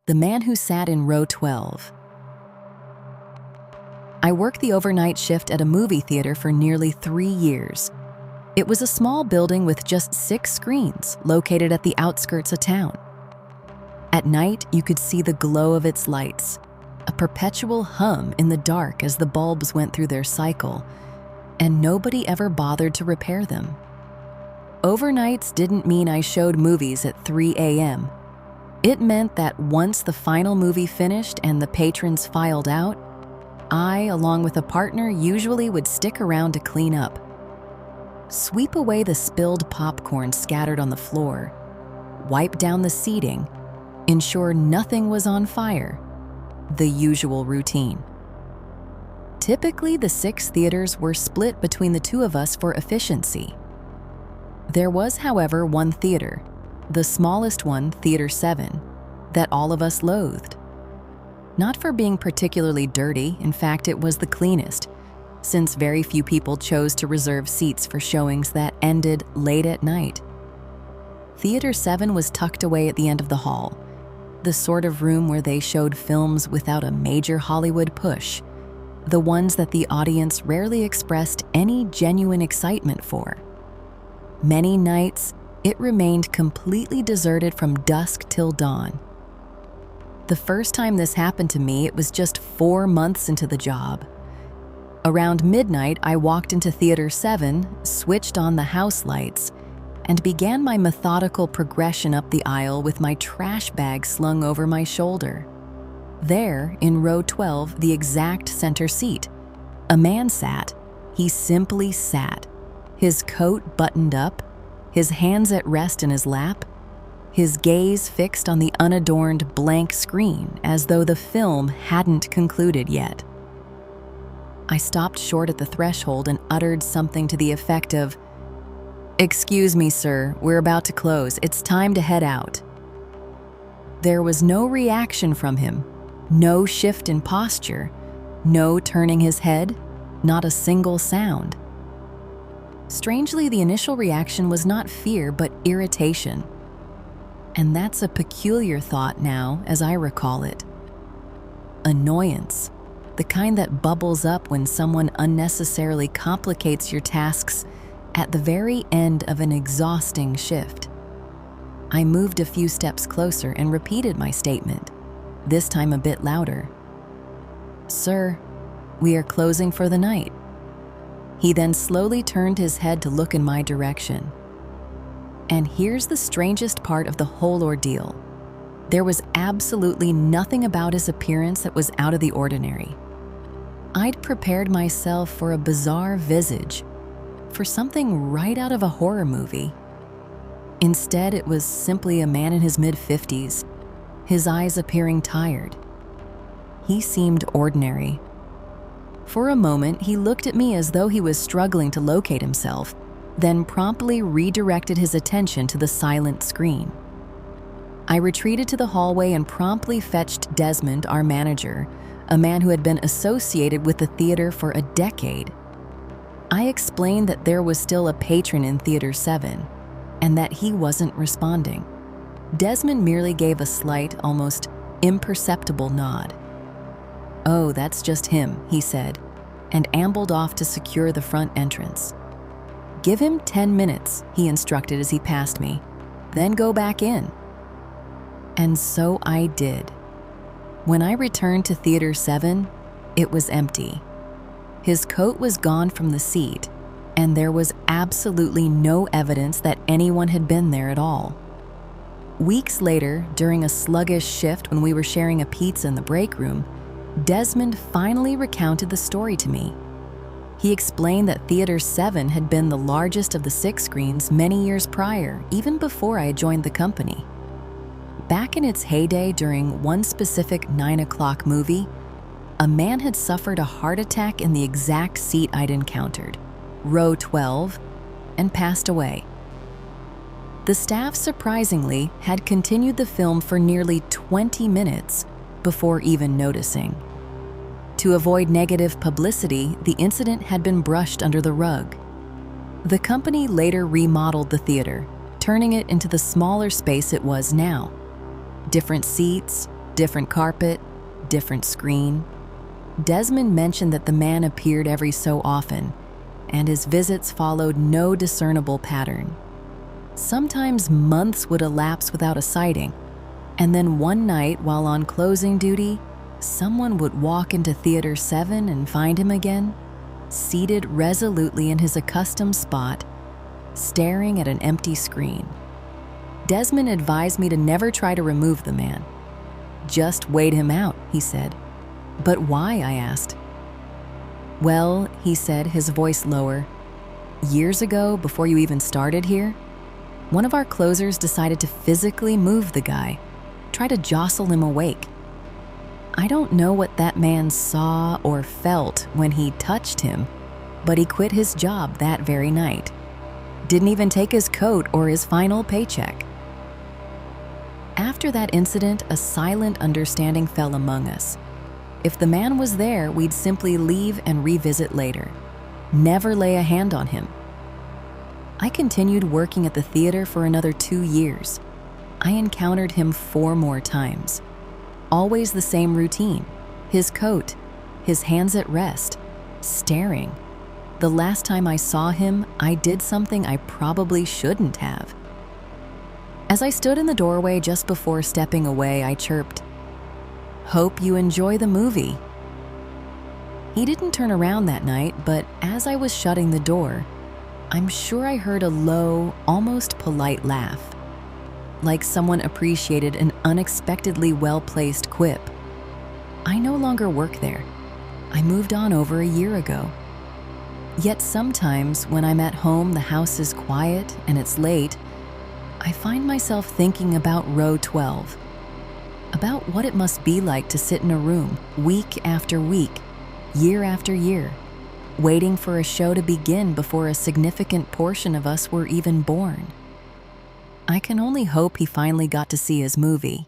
The man who sat in row 12. I worked the overnight shift at a movie theater for nearly 3 years. It was a small building with just 6 screens located at the outskirts of town. At night, you could see the glow of its lights, a perpetual hum in the dark as the bulbs went through their cycle, and nobody ever bothered to repair them. Overnights didn't mean I showed movies at 3 a.m. It meant that once the final movie finished and the patrons filed out, I, along with a partner, usually would stick around to clean up, sweep away the spilled popcorn scattered on the floor, wipe down the seating, ensure nothing was on fire, the usual routine. Typically, the 6 theaters were split between the 2 of us for efficiency. There was, however, one theater, the smallest one, Theater 7, that all of us loathed. Not for being particularly dirty, in fact, it was the cleanest, since very few people chose to reserve seats for showings that ended late at night. Theater 7 was tucked away at the end of the hall, the sort of room where they showed films without a major Hollywood push, the ones that the audience rarely expressed any genuine excitement for. Many nights, it remained completely deserted from dusk till dawn. The first time this happened to me, it was just 4 months into the job. Around midnight, I walked into Theater 7, switched on the house lights, and began my methodical progression up the aisle with my trash bag slung over my shoulder. There, in row 12, the exact center seat, a man sat. He simply sat, his coat buttoned up, his hands at rest in his lap, his gaze fixed on the unadorned blank screen as though the film hadn't concluded yet. I stopped short at the threshold and uttered something to the effect of, "Excuse me, sir, we're about to close. It's time to head out." There was no reaction from him, no shift in posture, no turning his head, not a single sound. Strangely, the initial reaction was not fear, but irritation. And that's a peculiar thought now, as I recall it. Annoyance, the kind that bubbles up when someone unnecessarily complicates your tasks at the very end of an exhausting shift. I moved a few steps closer and repeated my statement, this time a bit louder. "Sir, we are closing for the night." He then slowly turned his head to look in my direction. And here's the strangest part of the whole ordeal. There was absolutely nothing about his appearance that was out of the ordinary. I'd prepared myself for a bizarre visage, for something right out of a horror movie. Instead, it was simply a man in his mid-50s, his eyes appearing tired. He seemed ordinary. For a moment, he looked at me as though he was struggling to locate himself, then promptly redirected his attention to the silent screen. I retreated to the hallway and promptly fetched Desmond, our manager, a man who had been associated with the theater for a decade. I explained that there was still a patron in Theater 7, and that he wasn't responding. Desmond merely gave a slight, almost imperceptible nod. "Oh, that's just him," he said, and ambled off to secure the front entrance. "Give him 10 minutes, he instructed as he passed me, then go back in." And so I did. When I returned to Theater 7, it was empty. His coat was gone from the seat, and there was absolutely no evidence that anyone had been there at all. Weeks later, during a sluggish shift when we were sharing a pizza in the break room, Desmond finally recounted the story to me. He explained that Theater 7 had been the largest of the 6 screens many years prior, even before I had joined the company. Back in its heyday during one specific 9 o'clock movie, a man had suffered a heart attack in the exact seat I'd encountered, row 12, and passed away. The staff, surprisingly, had continued the film for nearly 20 minutes before even noticing. To avoid negative publicity, the incident had been brushed under the rug. The company later remodeled the theater, turning it into the smaller space it was now. Different seats, Different carpet, different screen. Desmond mentioned that the man appeared every so often, and his visits followed no discernible pattern. Sometimes months would elapse without a sighting, and then one night while on closing duty, someone would walk into Theater 7 and find him again, seated resolutely in his accustomed spot, staring at an empty screen. Desmond advised me to never try to remove the man. Just wait him out, he said. But why, I asked. Well, he said, his voice lower, years ago, before you even started here, one of our closers decided to physically move the guy, try to jostle him awake. I don't know what that man saw or felt when he touched him, but he quit his job that very night. Didn't even take his coat or his final paycheck. After that incident, a silent understanding fell among us. If the man was there, we'd simply leave and revisit later. Never lay a hand on him. I continued working at the theater for another 2 years. I encountered him 4 more times. Always the same routine. His coat, his hands at rest, staring. The last time I saw him, I did something I probably shouldn't have. As I stood in the doorway just before stepping away, I chirped, "Hope you enjoy the movie." He didn't turn around that night, but as I was shutting the door, I'm sure I heard a low, almost polite laugh, like someone appreciated an unexpectedly well-placed quip. I no longer work there. I moved on over a year ago. Yet sometimes when I'm at home, the house is quiet and it's late, I find myself thinking about row 12, about what it must be like to sit in a room week after week, year after year, waiting for a show to begin before a significant portion of us were even born. I can only hope he finally got to see his movie.